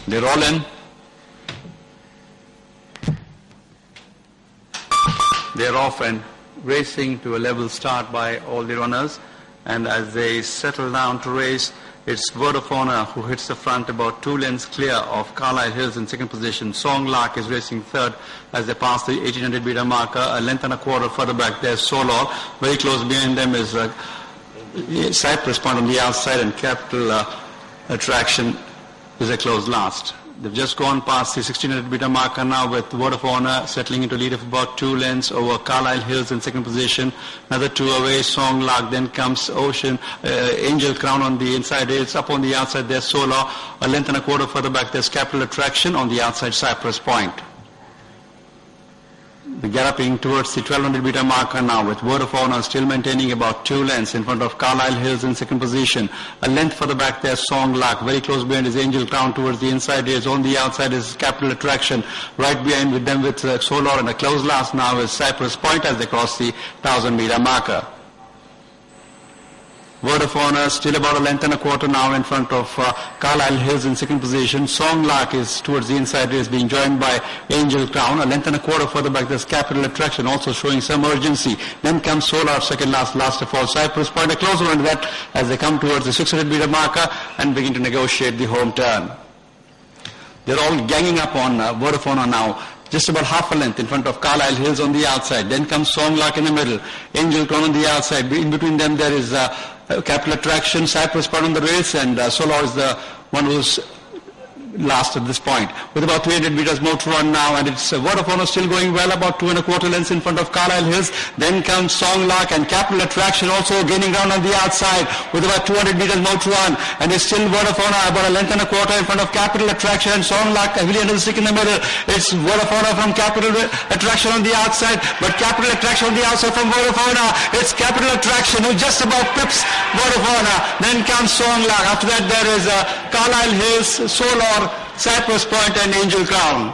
They roll in. They're off and racing to a level start by all the runners. And as they settle down to race, it's Word of Honor who hits the front about 2 lengths clear of Carlisle Hills in second position. Song Lark is racing third as they pass the 1800 meter marker. A length and a quarter further back there's Solor. Very close behind them is Cypress Point on the outside, and Capital Attraction is a close last. They've just gone past the 1600 meter marker now with Word of Honor settling into lead of about 2 lengths over Carlisle Hills in second position. Another 2 away, Song Lark. Then comes Angel Crown on the inside. It's up on the outside. There's Solar. A length and a quarter further back there's Capital Attraction on the outside, Cypress Point. They're galloping towards the 1200 meter marker now with Word of Honor still maintaining about 2 lengths in front of Carlisle Hills in second position. A length further back there, Song Lark. Very close behind is Angel Crown. Towards the inside is on the outside is Capital Attraction. Right behind with them with Solar, and a close last now is Cypress Point as they cross the 1000 meter marker. Word of Honor still about a length and a quarter now in front of Carlisle Hills in second position. Song Lark is towards the inside, is being joined by Angel Crown. A length and a quarter further back there's Capital Attraction also showing some urgency. Then comes Solar, second last of all Cypress Point. A closer on that as they come towards the 600 meter marker and begin to negotiate the home turn. They're all ganging up on Word of Honor now. Just about half a length in front of Carlisle Hills on the outside. Then comes Song Lark in the middle. Angel Crown on the outside. In between them there is Capital Attraction, Cypress Point on the race, and Solar is the one who's last at this point. With about 300 meters more to run now, and it's Word of Honor still going well, about 2 1/4 lengths in front of Carlisle Hills. Then comes Song Lark and Capital Attraction also gaining ground on the outside with about 200 meters more to run, and it's still Word of Honor about a length and a quarter in front of Capital Attraction, and Song Lark heavily under the stick in the middle. It's Word of Honor from Capital Attraction on the outside, but Capital Attraction on the outside from Word of Honor. It's Capital Attraction who just about pips Word of Honor. Then comes Song Lark. After that there is Carlisle Hills, Solar, Cypress Point and Angel Crown.